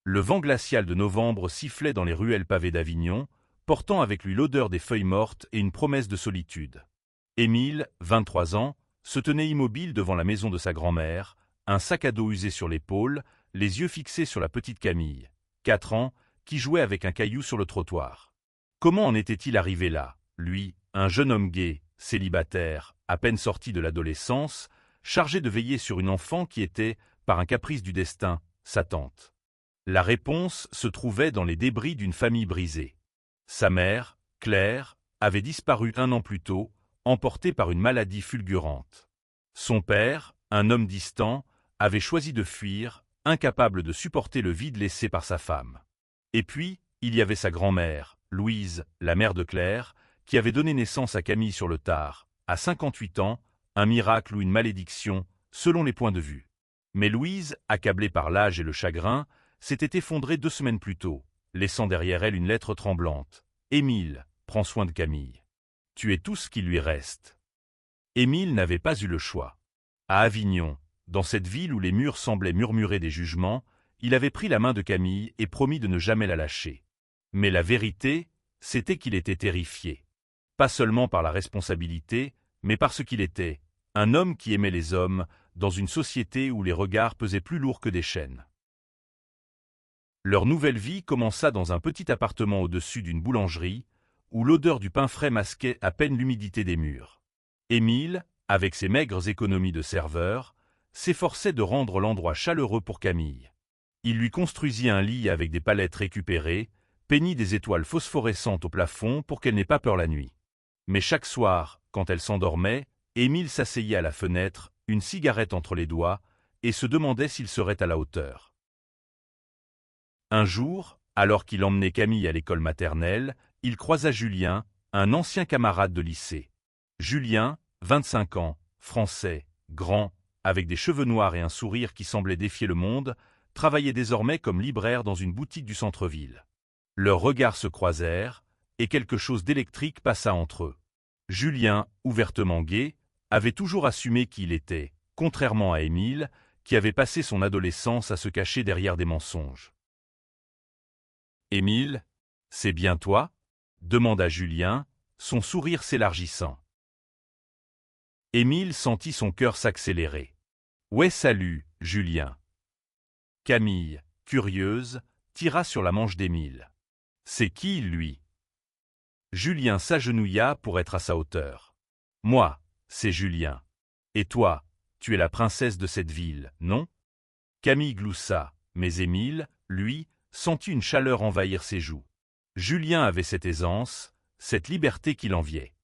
Le vent glacial de novembre sifflait dans les ruelles pavées d'Avignon, portant avec lui l'odeur des feuilles mortes et une promesse de solitude. Émile, 23 ans, se tenait immobile devant la maison de sa grand-mère, un sac à dos usé sur l'épaule, les yeux fixés sur la petite Camille, 4 ans, qui jouait avec un caillou sur le trottoir. Comment en était-il arrivé là, lui, un jeune homme gai, célibataire, à peine sorti de l'adolescence, chargé de veiller sur une enfant qui était, par un caprice du destin, sa tante? La réponse se trouvait dans les débris d'une famille brisée. Sa mère, Claire, avait disparu 1 an plus tôt, emportée par une maladie fulgurante. Son père, un homme distant, avait choisi de fuir, incapable de supporter le vide laissé par sa femme. Et puis, il y avait sa grand-mère, Louise, la mère de Claire, qui avait donné naissance à Camille sur le tard, à 58 ans, un miracle ou une malédiction, selon les points de vue. Mais Louise, accablée par l'âge et le chagrin, s'était effondrée 2 semaines plus tôt, laissant derrière elle une lettre tremblante. « Émile, prends soin de Camille. Tu es tout ce qui lui reste. » Émile n'avait pas eu le choix. À Avignon, dans cette ville où les murs semblaient murmurer des jugements, il avait pris la main de Camille et promis de ne jamais la lâcher. Mais la vérité, c'était qu'il était terrifié. Pas seulement par la responsabilité, mais parce qu'il était un homme qui aimait les hommes, dans une société où les regards pesaient plus lourd que des chaînes. Leur nouvelle vie commença dans un petit appartement au-dessus d'une boulangerie, où l'odeur du pain frais masquait à peine l'humidité des murs. Émile, avec ses maigres économies de serveur, s'efforçait de rendre l'endroit chaleureux pour Camille. Il lui construisit un lit avec des palettes récupérées, peignit des étoiles phosphorescentes au plafond pour qu'elle n'ait pas peur la nuit. Mais chaque soir, quand elle s'endormait, Émile s'asseyait à la fenêtre, une cigarette entre les doigts, et se demandait s'il serait à la hauteur. Un jour, alors qu'il emmenait Camille à l'école maternelle, il croisa Julien, un ancien camarade de lycée. Julien, 25 ans, français, grand, avec des cheveux noirs et un sourire qui semblait défier le monde, travaillait désormais comme libraire dans une boutique du centre-ville. Leurs regards se croisèrent, et quelque chose d'électrique passa entre eux. Julien, ouvertement gai, avait toujours assumé qui il était, contrairement à Émile, qui avait passé son adolescence à se cacher derrière des mensonges. « Émile, c'est bien toi ?» demanda Julien, son sourire s'élargissant. Émile sentit son cœur s'accélérer. « Ouais, salut, Julien. » Camille, curieuse, tira sur la manche d'Émile. « C'est qui, lui ?» Julien s'agenouilla pour être à sa hauteur. « Moi, c'est Julien. Et toi, tu es la princesse de cette ville, non ?» Camille gloussa, mais Émile, lui, sentit une chaleur envahir ses joues. Julien avait cette aisance, cette liberté qu'il enviait.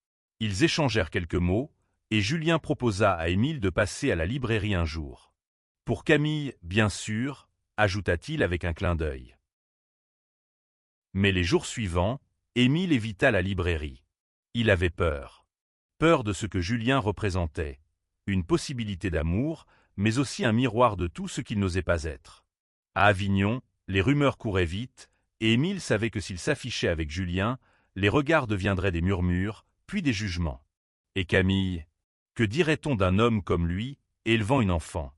Ils échangèrent quelques mots, et Julien proposa à Émile de passer à la librairie un jour. Pour Camille, bien sûr, ajouta-t-il avec un clin d'œil. Mais les jours suivants, Émile évita la librairie. Il avait peur. Peur de ce que Julien représentait, une possibilité d'amour, mais aussi un miroir de tout ce qu'il n'osait pas être. À Avignon, les rumeurs couraient vite, et Émile savait que s'il s'affichait avec Julien, les regards deviendraient des murmures, puis des jugements. Et Camille, que dirait-on d'un homme comme lui, élevant une enfant?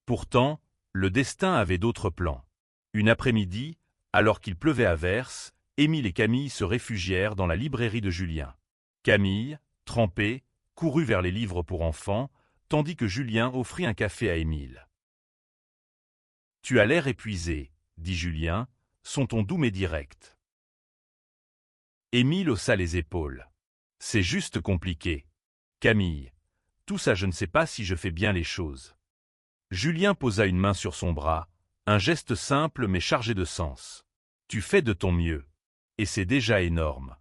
Pourtant, le destin avait d'autres plans. Une après-midi, alors qu'il pleuvait à verse, Émile et Camille se réfugièrent dans la librairie de Julien. Camille, trempée, courut vers les livres pour enfants, tandis que Julien offrit un café à Émile. « Tu as l'air épuisé, » dit Julien, son ton doux mais direct. Émile haussa les épaules. « C'est juste compliqué. Camille, tout ça je ne sais pas si je fais bien les choses. » Julien posa une main sur son bras, un geste simple mais chargé de sens. « Tu fais de ton mieux. Et c'est déjà énorme. »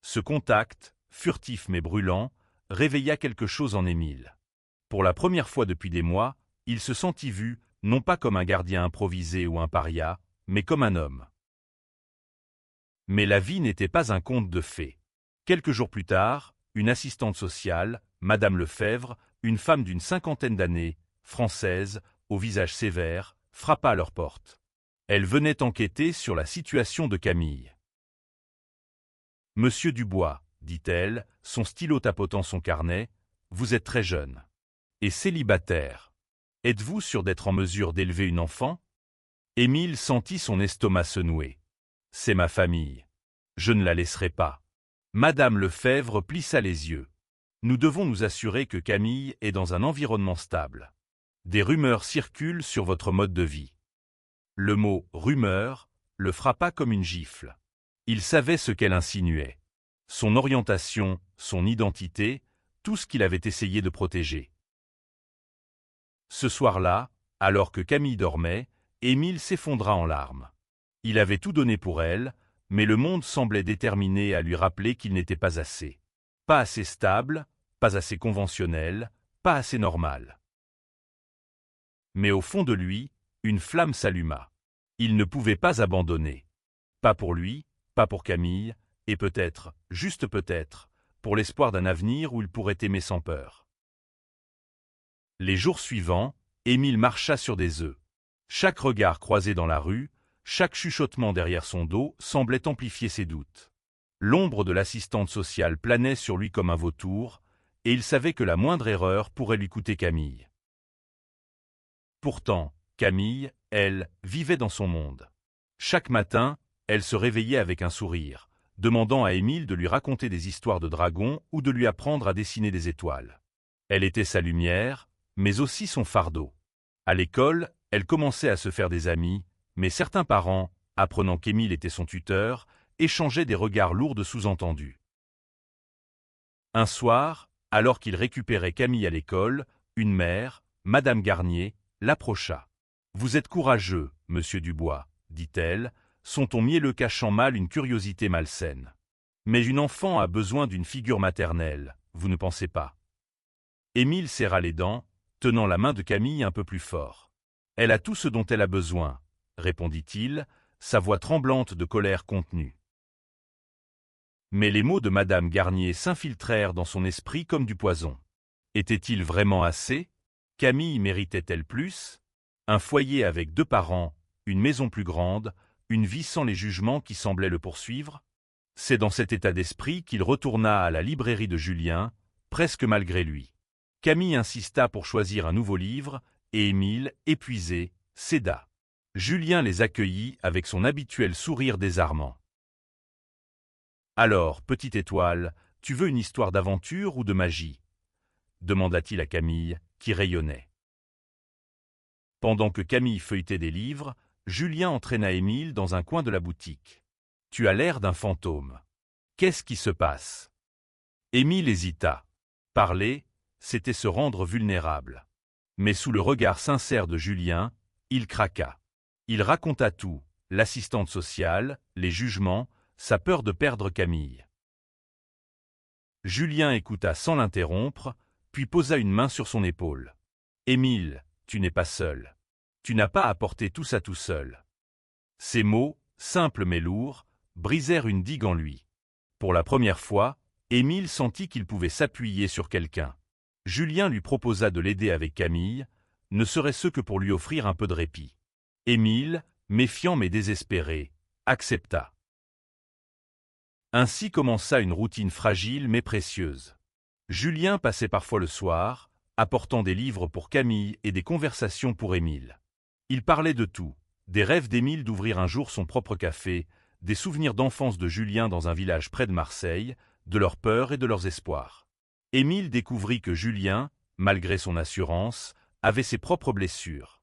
Ce contact, furtif mais brûlant, réveilla quelque chose en Émile. Pour la première fois depuis des mois, il se sentit vu, non pas comme un gardien improvisé ou un paria, mais comme un homme. Mais la vie n'était pas un conte de fées. Quelques jours plus tard, une assistante sociale, Madame Lefebvre, une femme d'une 50aine d'années, française, au visage sévère, frappa à leur porte. Elle venait enquêter sur la situation de Camille. « Monsieur Dubois, dit-elle, son stylo tapotant son carnet, vous êtes très jeune. Et célibataire. Êtes-vous sûr d'être en mesure d'élever une enfant ? Émile sentit son estomac se nouer. C'est ma famille. Je ne la laisserai pas. Madame Lefebvre plissa les yeux. Nous devons nous assurer que Camille est dans un environnement stable. Des rumeurs circulent sur votre mode de vie. Le mot « rumeur » le frappa comme une gifle. Il savait ce qu'elle insinuait. Son orientation, son identité, tout ce qu'il avait essayé de protéger. Ce soir-là, alors que Camille dormait, Émile s'effondra en larmes. Il avait tout donné pour elle, mais le monde semblait déterminé à lui rappeler qu'il n'était pas assez. Pas assez stable, pas assez conventionnel, pas assez normal. Mais au fond de lui, une flamme s'alluma. Il ne pouvait pas abandonner. Pas pour lui, pas pour Camille, et peut-être, juste peut-être, pour l'espoir d'un avenir où il pourrait aimer sans peur. Les jours suivants, Émile marcha sur des œufs. Chaque regard croisé dans la rue, chaque chuchotement derrière son dos semblait amplifier ses doutes. L'ombre de l'assistante sociale planait sur lui comme un vautour, et il savait que la moindre erreur pourrait lui coûter Camille. Pourtant, Camille, elle, vivait dans son monde. Chaque matin, elle se réveillait avec un sourire, demandant à Émile de lui raconter des histoires de dragons ou de lui apprendre à dessiner des étoiles. Elle était sa lumière, mais aussi son fardeau. À l'école, elle commençait à se faire des amis, mais certains parents, apprenant qu'Émile était son tuteur, échangeaient des regards lourds de sous-entendus. Un soir, alors qu'il récupérait Camille à l'école, une mère, Madame Garnier, l'approcha. « Vous êtes courageux, monsieur Dubois, dit-elle, son ton mielleux cachant mal une curiosité malsaine. Mais une enfant a besoin d'une figure maternelle, vous ne pensez pas ?» Émile serra les dents, tenant la main de Camille un peu plus fort. « Elle a tout ce dont elle a besoin, » répondit-il, sa voix tremblante de colère contenue. Mais les mots de Madame Garnier s'infiltrèrent dans son esprit comme du poison. Était-il vraiment assez? Camille méritait-elle plus? Un foyer avec 2 parents, une maison plus grande, une vie sans les jugements qui semblaient le poursuivre? C'est dans cet état d'esprit qu'il retourna à la librairie de Julien, presque malgré lui. Camille insista pour choisir un nouveau livre, et Émile, épuisé, céda. Julien les accueillit avec son habituel sourire désarmant. « Alors, petite étoile, tu veux une histoire d'aventure ou de magie ?» demanda-t-il à Camille, qui rayonnait. Pendant que Camille feuilletait des livres, Julien entraîna Émile dans un coin de la boutique. « Tu as l'air d'un fantôme. Qu'est-ce qui se passe ?» Émile hésita. Parler, c'était se rendre vulnérable. Mais sous le regard sincère de Julien, il craqua. Il raconta tout, l'assistante sociale, les jugements, sa peur de perdre Camille. Julien écouta sans l'interrompre, puis posa une main sur son épaule. « Émile, tu n'es pas seul. Tu n'as pas à porter tout ça tout seul. » Ces mots, simples mais lourds, brisèrent une digue en lui. Pour la première fois, Émile sentit qu'il pouvait s'appuyer sur quelqu'un. Julien lui proposa de l'aider avec Camille, ne serait-ce que pour lui offrir un peu de répit. Émile, méfiant mais désespéré, accepta. Ainsi commença une routine fragile mais précieuse. Julien passait parfois le soir, apportant des livres pour Camille et des conversations pour Émile. Il parlait de tout, des rêves d'Émile d'ouvrir un jour son propre café, des souvenirs d'enfance de Julien dans un village près de Marseille, de leurs peurs et de leurs espoirs. Émile découvrit que Julien, malgré son assurance, avait ses propres blessures.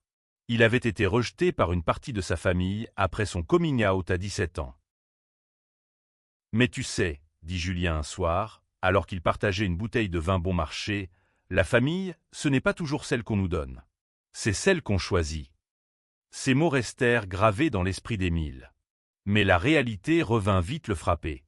Il avait été rejeté par une partie de sa famille après son coming out à 17 ans. « Mais tu sais, dit Julien un soir, alors qu'il partageait une bouteille de vin bon marché, la famille, ce n'est pas toujours celle qu'on nous donne. C'est celle qu'on choisit. » Ces mots restèrent gravés dans l'esprit d'Émile. Mais la réalité revint vite le frapper.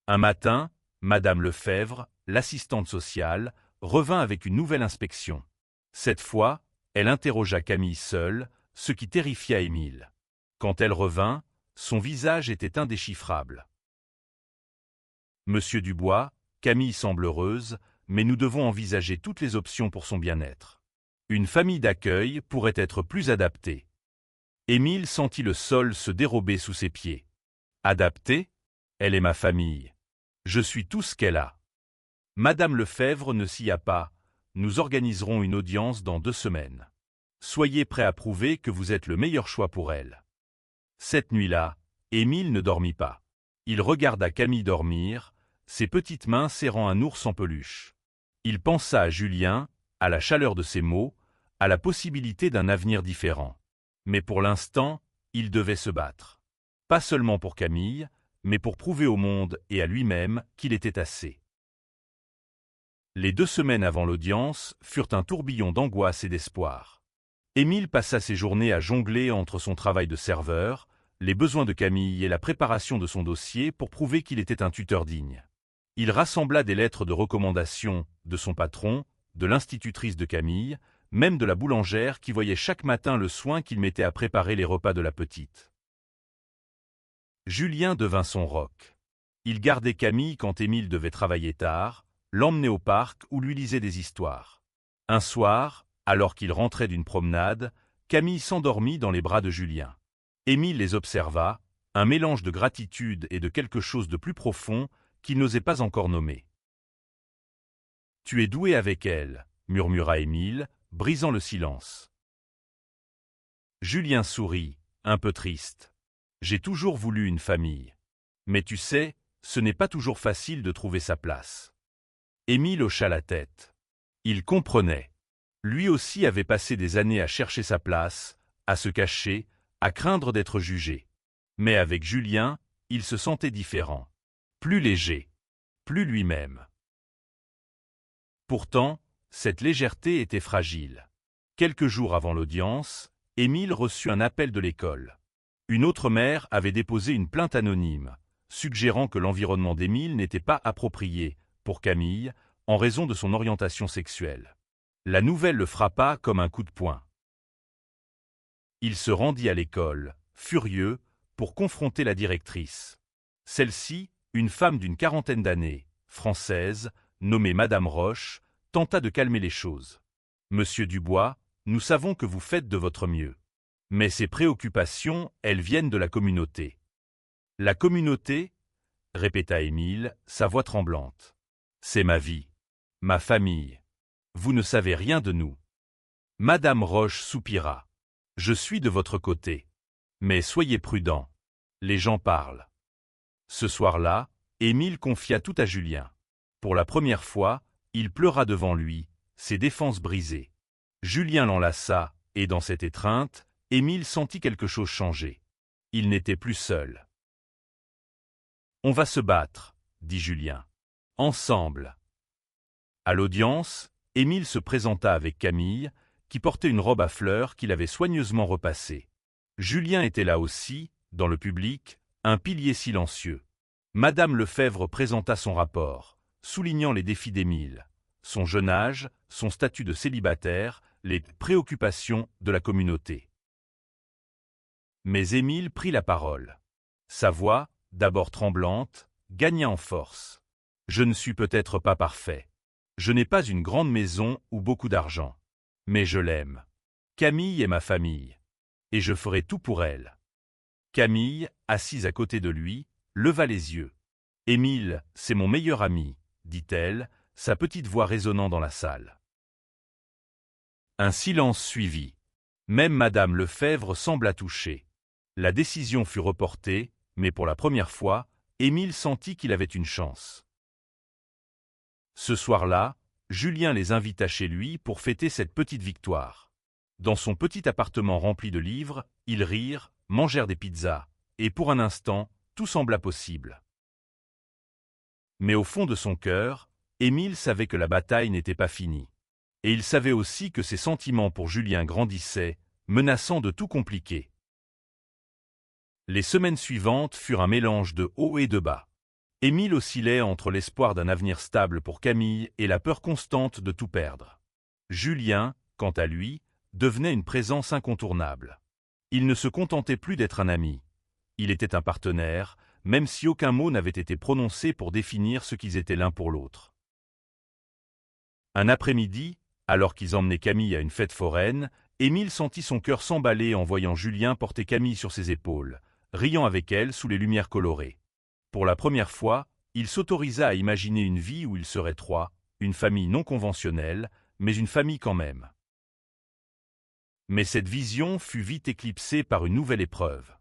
Un matin, Madame Lefebvre, l'assistante sociale, revint avec une nouvelle inspection. Cette fois, elle interrogea Camille seule, ce qui terrifia Émile. Quand elle revint, son visage était indéchiffrable. « Monsieur Dubois, Camille semble heureuse, mais nous devons envisager toutes les options pour son bien-être. Une famille d'accueil pourrait être plus adaptée. » Émile sentit le sol se dérober sous ses pieds. « Adaptée ? Elle est ma famille. Je suis tout ce qu'elle a. » Madame Lefebvre ne s'y a pas. Nous organiserons une audience dans 2 semaines. Soyez prêt à prouver que vous êtes le meilleur choix pour elle. Cette nuit-là, Émile ne dormit pas. Il regarda Camille dormir, ses petites mains serrant un ours en peluche. Il pensa à Julien, à la chaleur de ses mots, à la possibilité d'un avenir différent. Mais pour l'instant, il devait se battre. Pas seulement pour Camille, mais pour prouver au monde et à lui-même qu'il était assez. Les 2 semaines avant l'audience furent un tourbillon d'angoisse et d'espoir. Émile passa ses journées à jongler entre son travail de serveur, les besoins de Camille et la préparation de son dossier pour prouver qu'il était un tuteur digne. Il rassembla des lettres de recommandation de son patron, de l'institutrice de Camille, même de la boulangère qui voyait chaque matin le soin qu'il mettait à préparer les repas de la petite. Julien devint son roc. Il gardait Camille quand Émile devait travailler tard, l'emmenait au parc ou lui lisait des histoires. Un soir, alors qu'il rentrait d'une promenade, Camille s'endormit dans les bras de Julien. Émile les observa, un mélange de gratitude et de quelque chose de plus profond qu'il n'osait pas encore nommer. « Tu es doué avec elle », murmura Émile, brisant le silence. Julien sourit, un peu triste. « J'ai toujours voulu une famille. Mais tu sais, ce n'est pas toujours facile de trouver sa place. » Émile hocha la tête. Il comprenait. Lui aussi avait passé des années à chercher sa place, à se cacher, à craindre d'être jugé. Mais avec Julien, il se sentait différent. Plus léger. Plus lui-même. Pourtant, cette légèreté était fragile. Quelques jours avant l'audience, Émile reçut un appel de l'école. Une autre mère avait déposé une plainte anonyme, suggérant que l'environnement d'Émile n'était pas approprié pour Camille en raison de son orientation sexuelle. La nouvelle le frappa comme un coup de poing. Il se rendit à l'école, furieux, pour confronter la directrice. Celle-ci, une femme d'une 40aine d'années, française, nommée Madame Roche, tenta de calmer les choses. « Monsieur Dubois, nous savons que vous faites de votre mieux. Mais ces préoccupations, elles viennent de la communauté. » « La communauté ?» répéta Émile, sa voix tremblante. « C'est ma vie, ma famille. Vous ne savez rien de nous. » Madame Roche soupira. « Je suis de votre côté. Mais soyez prudent. Les gens parlent. » Ce soir-là, Émile confia tout à Julien. Pour la première fois, il pleura devant lui, ses défenses brisées. Julien l'enlaça, et dans cette étreinte, Émile sentit quelque chose changer. Il n'était plus seul. « On va se battre, » dit Julien. « Ensemble. » À l'audience, Émile se présenta avec Camille, qui portait une robe à fleurs qu'il avait soigneusement repassée. Julien était là aussi, dans le public, un pilier silencieux. Madame Lefebvre présenta son rapport, soulignant les défis d'Émile, son jeune âge, son statut de célibataire, les préoccupations de la communauté. Mais Émile prit la parole. Sa voix, d'abord tremblante, gagna en force. « Je ne suis peut-être pas parfait. Je n'ai pas une grande maison ou beaucoup d'argent. Mais je l'aime. Camille est ma famille. Et je ferai tout pour elle. » Camille, assise à côté de lui, leva les yeux. « Émile, c'est mon meilleur ami, » dit-elle, sa petite voix résonnant dans la salle. Un silence suivit. Même Madame Lefebvre sembla touchée. La décision fut reportée, mais pour la première fois, Émile sentit qu'il avait une chance. Ce soir-là, Julien les invita chez lui pour fêter cette petite victoire. Dans son petit appartement rempli de livres, ils rirent, mangèrent des pizzas, et pour un instant, tout sembla possible. Mais au fond de son cœur, Émile savait que la bataille n'était pas finie. Et il savait aussi que ses sentiments pour Julien grandissaient, menaçant de tout compliquer. Les semaines suivantes furent un mélange de haut et de bas. Émile oscillait entre l'espoir d'un avenir stable pour Camille et la peur constante de tout perdre. Julien, quant à lui, devenait une présence incontournable. Il ne se contentait plus d'être un ami. Il était un partenaire, même si aucun mot n'avait été prononcé pour définir ce qu'ils étaient l'un pour l'autre. Un après-midi, alors qu'ils emmenaient Camille à une fête foraine, Émile sentit son cœur s'emballer en voyant Julien porter Camille sur ses épaules, riant avec elle sous les lumières colorées. Pour la première fois, il s'autorisa à imaginer une vie où ils seraient trois, une famille non conventionnelle, mais une famille quand même. Mais cette vision fut vite éclipsée par une nouvelle épreuve.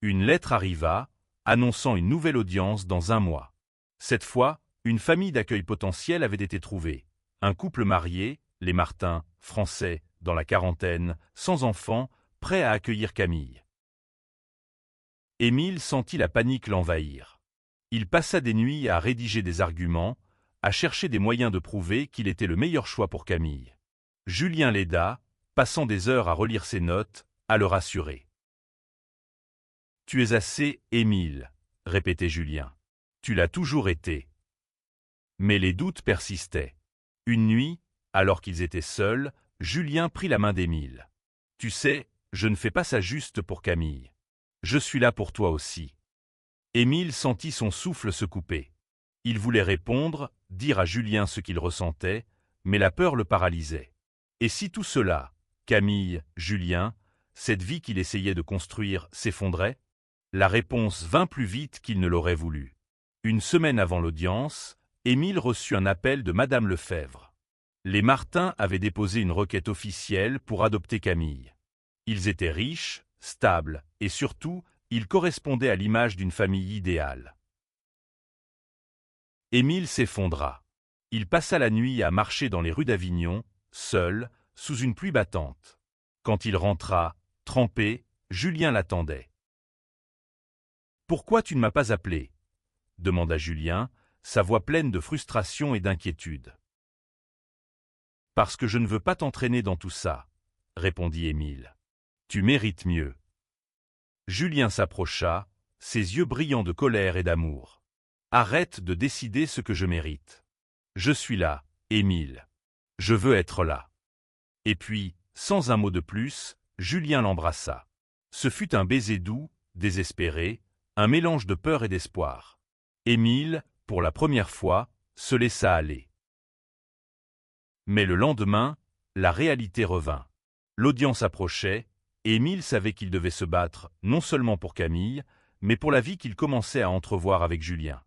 Une lettre arriva, annonçant une nouvelle audience dans 1 mois. Cette fois, une famille d'accueil potentielle avait été trouvée. Un couple marié, les Martin, français, dans la quarantaine, sans enfants, prêt à accueillir Camille. Émile sentit la panique l'envahir. Il passa des nuits à rédiger des arguments, à chercher des moyens de prouver qu'il était le meilleur choix pour Camille. Julien l'aida, passant des heures à relire ses notes, à le rassurer. « Tu es assez Émile, » répétait Julien. « Tu l'as toujours été. » Mais les doutes persistaient. Une nuit, alors qu'ils étaient seuls, Julien prit la main d'Émile. « Tu sais, je ne fais pas ça juste pour Camille. Je suis là pour toi aussi. » Émile sentit son souffle se couper. Il voulait répondre, dire à Julien ce qu'il ressentait, mais la peur le paralysait. Et si tout cela, Camille, Julien, cette vie qu'il essayait de construire, s'effondrait? La réponse vint plus vite qu'il ne l'aurait voulu. 1 semaine avant l'audience, Émile reçut un appel de Madame Lefebvre. Les Martin avaient déposé une requête officielle pour adopter Camille. Ils étaient riches, stables, et surtout, ils correspondaient à l'image d'une famille idéale. Émile s'effondra. Il passa la nuit à marcher dans les rues d'Avignon, seul, sous une pluie battante. Quand il rentra, trempé, Julien l'attendait. « Pourquoi tu ne m'as pas appelé ?» demanda Julien, sa voix pleine de frustration et d'inquiétude. « Parce que je ne veux pas t'entraîner dans tout ça, » répondit Émile. « Tu mérites mieux. » Julien s'approcha, ses yeux brillants de colère et d'amour. « Arrête de décider ce que je mérite. Je suis là, Émile. Je veux être là. » Et puis, sans un mot de plus, Julien l'embrassa. Ce fut un baiser doux, désespéré, un mélange de peur et d'espoir. Émile, pour la première fois, se laissa aller. Mais le lendemain, la réalité revint. L'audience approchait, et Émile savait qu'il devait se battre non seulement pour Camille, mais pour la vie qu'il commençait à entrevoir avec Julien.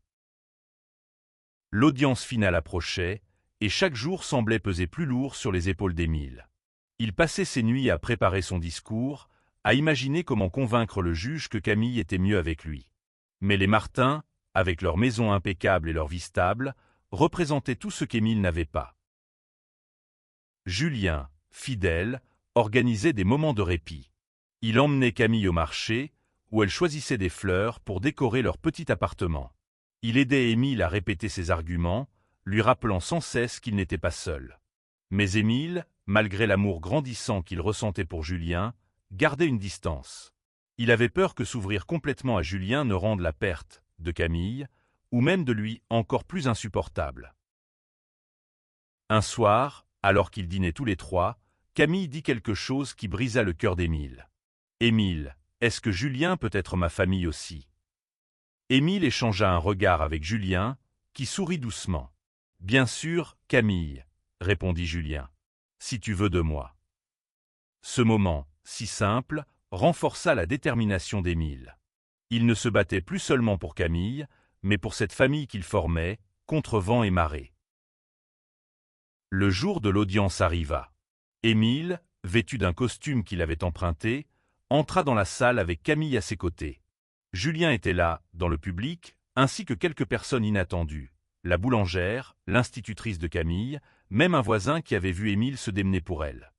L'audience finale approchait, et chaque jour semblait peser plus lourd sur les épaules d'Émile. Il passait ses nuits à préparer son discours, à imaginer comment convaincre le juge que Camille était mieux avec lui. Mais les Martin, avec leur maison impeccable et leur vie stable, représentaient tout ce qu'Émile n'avait pas. Julien, fidèle, organisait des moments de répit. Il emmenait Camille au marché, où elle choisissait des fleurs pour décorer leur petit appartement. Il aidait Émile à répéter ses arguments, lui rappelant sans cesse qu'il n'était pas seul. Mais Émile, malgré l'amour grandissant qu'il ressentait pour Julien, gardait une distance. Il avait peur que s'ouvrir complètement à Julien ne rende la perte de Camille, ou même de lui encore plus insupportable. Un soir, alors qu'ils dînaient tous les trois, Camille dit quelque chose qui brisa le cœur d'Émile. « Émile, est-ce que Julien peut être ma famille aussi ?» Émile échangea un regard avec Julien, qui sourit doucement. « Bien sûr, Camille, » répondit Julien, « si tu veux de moi. » Ce moment, si simple, renforça la détermination d'Émile. Il ne se battait plus seulement pour Camille, mais pour cette famille qu'il formait, contre vent et marée. Le jour de l'audience arriva. Émile, vêtu d'un costume qu'il avait emprunté, entra dans la salle avec Camille à ses côtés. Julien était là, dans le public, ainsi que quelques personnes inattendues. La boulangère, l'institutrice de Camille, même un voisin qui avait vu Émile se démener pour elle.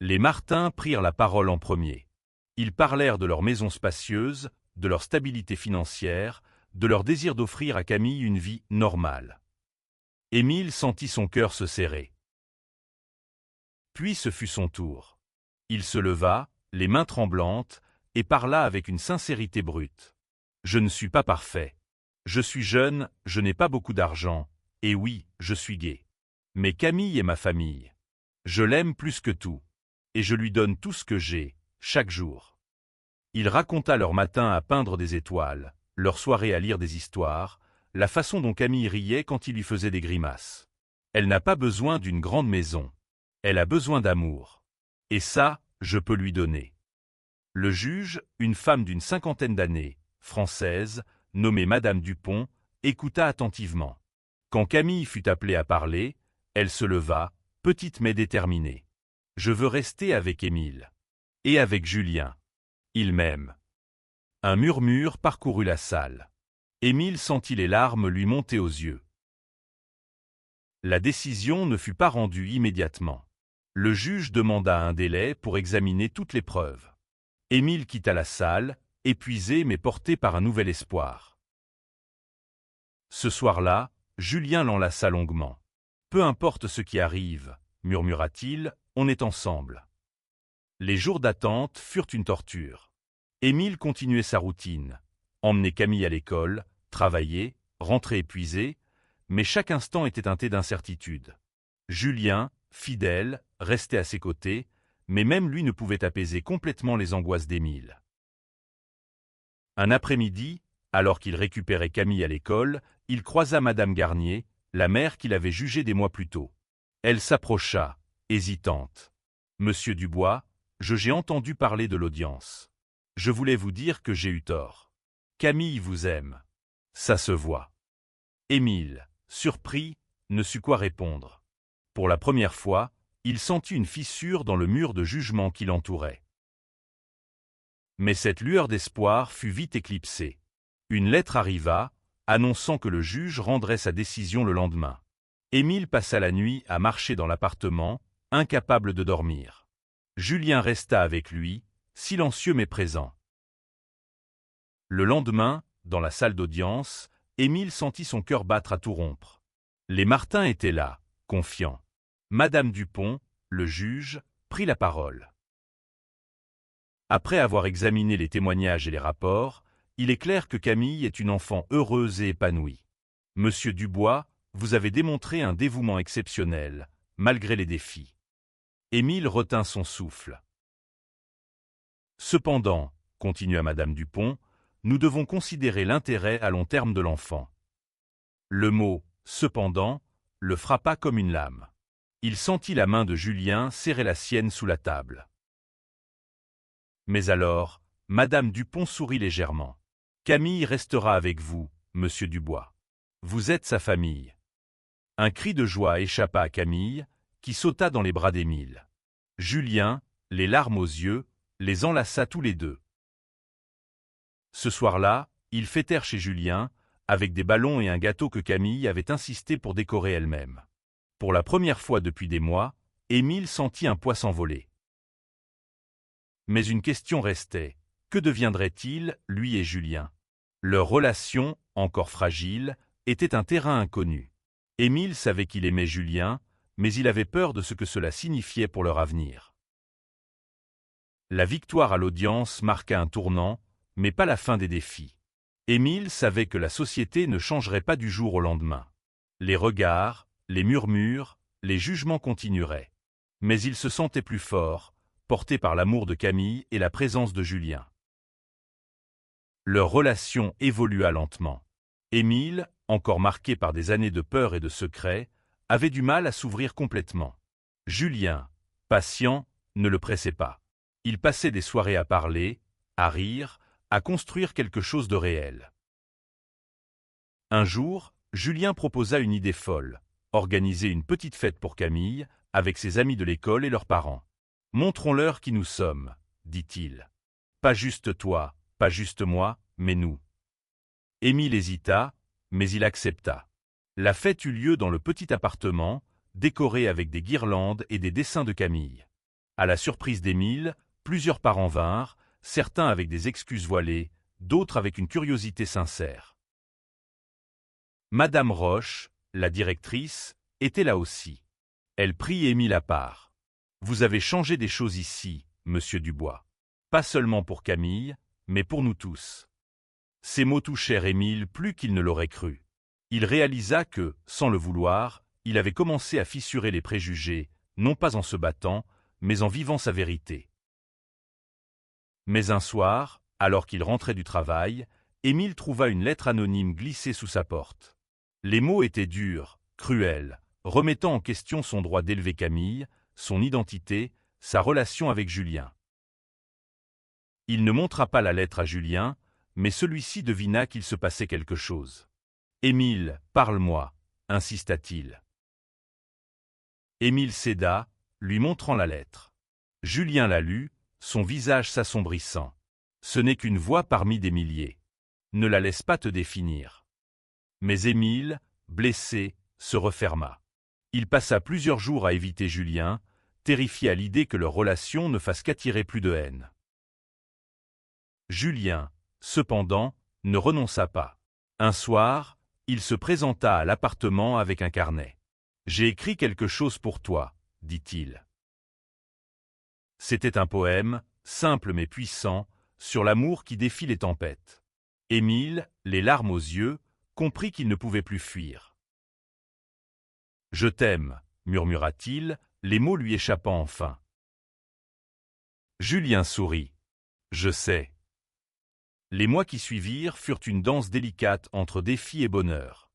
Les Martin prirent la parole en premier. Ils parlèrent de leur maison spacieuse, de leur stabilité financière, de leur désir d'offrir à Camille une vie normale. Émile sentit son cœur se serrer. Puis ce fut son tour. Il se leva, les mains tremblantes, et parla avec une sincérité brute. « Je ne suis pas parfait. Je suis jeune, je n'ai pas beaucoup d'argent, et oui, je suis gai. Mais Camille est ma famille. Je l'aime plus que tout, et je lui donne tout ce que j'ai, chaque jour. » Il raconta leur matin à peindre des étoiles, leur soirée à lire des histoires, la façon dont Camille riait quand il lui faisait des grimaces. Elle n'a pas besoin d'une grande maison. Elle a besoin d'amour. Et ça, je peux lui donner. Le juge, une femme d'une 50aine d'années, française, nommée Madame Dupont, écouta attentivement. Quand Camille fut appelée à parler, elle se leva, petite mais déterminée. « Je veux rester avec Émile. Et avec Julien. Il m'aime. Un murmure parcourut la salle. Émile sentit les larmes lui monter aux yeux. La décision ne fut pas rendue immédiatement. Le juge demanda un délai pour examiner toutes les preuves. Émile quitta la salle, épuisé mais porté par un nouvel espoir. Ce soir-là, Julien l'enlaça longuement. « Peu importe ce qui arrive, » murmura-t-il, « on est ensemble. » Les jours d'attente furent une torture. Émile continuait sa routine, emmener Camille à l'école, travailler, rentrer épuisé, mais chaque instant était teinté d'incertitude. Julien, fidèle, restait à ses côtés, mais même lui ne pouvait apaiser complètement les angoisses d'Émile. Un après-midi, alors qu'il récupérait Camille à l'école, il croisa Madame Garnier, la mère qu'il avait jugée des mois plus tôt. Elle s'approcha, hésitante. « Monsieur Dubois, j'ai entendu parler de l'audience. Je voulais vous dire que j'ai eu tort. Camille vous aime. Ça se voit. » Émile, surpris, ne sut quoi répondre. Pour la première fois, il sentit une fissure dans le mur de jugement qui l'entourait. Mais cette lueur d'espoir fut vite éclipsée. Une lettre arriva, annonçant que le juge rendrait sa décision le lendemain. Émile passa la nuit à marcher dans l'appartement, incapable de dormir. Julien resta avec lui, silencieux mais présent. Le lendemain, dans la salle d'audience, Émile sentit son cœur battre à tout rompre. Les Martin étaient là, confiants. Madame Dupont, le juge, prit la parole. Après avoir examiné les témoignages et les rapports, il est clair que Camille est une enfant heureuse et épanouie. Monsieur Dubois, vous avez démontré un dévouement exceptionnel, malgré les défis. Émile retint son souffle. Cependant, continua Madame Dupont, nous devons considérer l'intérêt à long terme de l'enfant. Le mot « cependant » le frappa comme une lame. Il sentit la main de Julien serrer la sienne sous la table. Mais alors, Madame Dupont sourit légèrement. « Camille restera avec vous, Monsieur Dubois. Vous êtes sa famille. » Un cri de joie échappa à Camille, qui sauta dans les bras d'Émile. Julien, les larmes aux yeux, les enlaça tous les deux. Ce soir-là, ils fêtèrent chez Julien, avec des ballons et un gâteau que Camille avait insisté pour décorer elle-même. Pour la première fois depuis des mois, Émile sentit un poids s'envoler. Mais une question restait. Que deviendraient-ils, lui et Julien? Leur relation, encore fragile, était un terrain inconnu. Émile savait qu'il aimait Julien, mais il avait peur de ce que cela signifiait pour leur avenir. La victoire à l'audience marqua un tournant, mais pas la fin des défis. Émile savait que la société ne changerait pas du jour au lendemain. Les regards, les murmures, les jugements continueraient. Mais il se sentait plus fort, porté par l'amour de Camille et la présence de Julien. Leur relation évolua lentement. Émile, encore marqué par des années de peur et de secret, avait du mal à s'ouvrir complètement. Julien, patient, ne le pressait pas. Il passait des soirées à parler, à rire, à construire quelque chose de réel. Un jour, Julien proposa une idée folle, organiser une petite fête pour Camille, avec ses amis de l'école et leurs parents. « Montrons-leur qui nous sommes, » dit-il. « Pas juste toi, pas juste moi, mais nous. » Émile hésita, mais il accepta. La fête eut lieu dans le petit appartement, décoré avec des guirlandes et des dessins de Camille. À la surprise d'Émile, plusieurs parents vinrent, certains avec des excuses voilées, d'autres avec une curiosité sincère. Madame Roche, la directrice, était là aussi. Elle prit Émile à part. « Vous avez changé des choses ici, Monsieur Dubois. Pas seulement pour Camille, mais pour nous tous. » Ces mots touchèrent Émile plus qu'il ne l'aurait cru. Il réalisa que, sans le vouloir, il avait commencé à fissurer les préjugés, non pas en se battant, mais en vivant sa vérité. Mais un soir, alors qu'il rentrait du travail, Émile trouva une lettre anonyme glissée sous sa porte. Les mots étaient durs, cruels, remettant en question son droit d'élever Camille, son identité, sa relation avec Julien. Il ne montra pas la lettre à Julien, mais celui-ci devina qu'il se passait quelque chose. « Émile, parle-moi » insista-t-il. Émile céda, lui montrant la lettre. Julien la lut, son visage s'assombrissant. Ce n'est qu'une voix parmi des milliers. Ne la laisse pas te définir. Mais Émile, blessé, se referma. Il passa plusieurs jours à éviter Julien, terrifié à l'idée que leur relation ne fasse qu'attirer plus de haine. Julien, cependant, ne renonça pas. Un soir, il se présenta à l'appartement avec un carnet. « J'ai écrit quelque chose pour toi, » dit-il. C'était un poème, simple mais puissant, sur l'amour qui défie les tempêtes. Émile, les larmes aux yeux, comprit qu'il ne pouvait plus fuir. « Je t'aime, » murmura-t-il, les mots lui échappant enfin. Julien sourit. « Je sais. » Les mois qui suivirent furent une danse délicate entre défi et bonheur.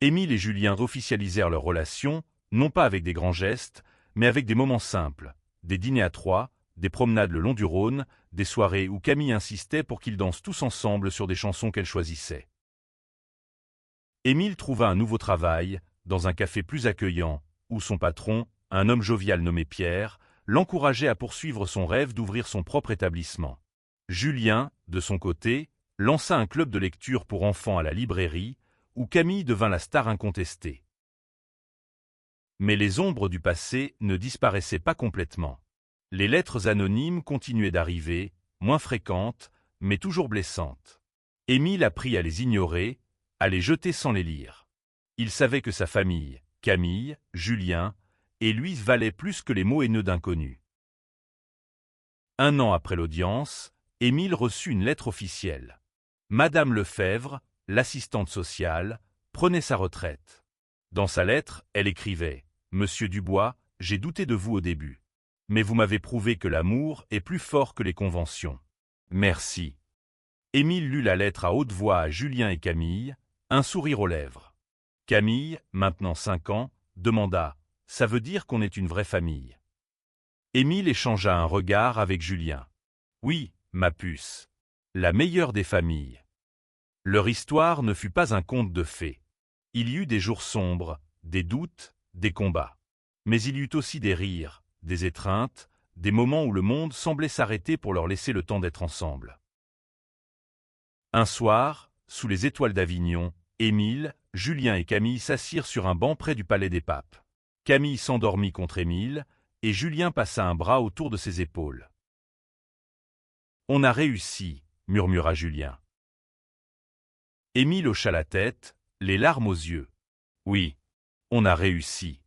Émile et Julien officialisèrent leur relation, non pas avec des grands gestes, mais avec des moments simples, des dîners à trois, des promenades le long du Rhône, des soirées où Camille insistait pour qu'ils dansent tous ensemble sur des chansons qu'elle choisissait. Émile trouva un nouveau travail, dans un café plus accueillant, où son patron, un homme jovial nommé Pierre, l'encourageait à poursuivre son rêve d'ouvrir son propre établissement. Julien, de son côté, lança un club de lecture pour enfants à la librairie, où Camille devint la star incontestée. Mais les ombres du passé ne disparaissaient pas complètement. Les lettres anonymes continuaient d'arriver, moins fréquentes, mais toujours blessantes. Émile apprit à les ignorer, à les jeter sans les lire. Il savait que sa famille, Camille, Julien, et lui valaient plus que les mots haineux d'inconnus. Un an après l'audience, Émile reçut une lettre officielle. Madame Lefebvre, l'assistante sociale, prenait sa retraite. Dans sa lettre, elle écrivait « Monsieur Dubois, j'ai douté de vous au début. Mais vous m'avez prouvé que l'amour est plus fort que les conventions. Merci. » Émile lut la lettre à haute voix à Julien et Camille, un sourire aux lèvres. Camille, maintenant 5 ans, demanda « Ça veut dire qu'on est une vraie famille ?» Émile échangea un regard avec Julien. « Oui, ma puce. La meilleure des familles. » Leur histoire ne fut pas un conte de fées. Il y eut des jours sombres, des doutes, des combats. Mais il y eut aussi des rires, des étreintes, des moments où le monde semblait s'arrêter pour leur laisser le temps d'être ensemble. Un soir, sous les étoiles d'Avignon, Émile, Julien et Camille s'assirent sur un banc près du palais des papes. Camille s'endormit contre Émile, et Julien passa un bras autour de ses épaules. « On a réussi, » murmura Julien. Émile hocha la tête, les larmes aux yeux. « Oui, on a réussi. »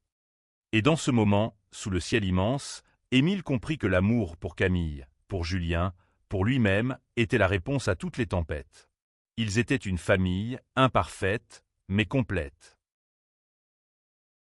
Et dans ce moment, sous le ciel immense, Émile comprit que l'amour pour Camille, pour Julien, pour lui-même, était la réponse à toutes les tempêtes. Ils étaient une famille, imparfaite, mais complète.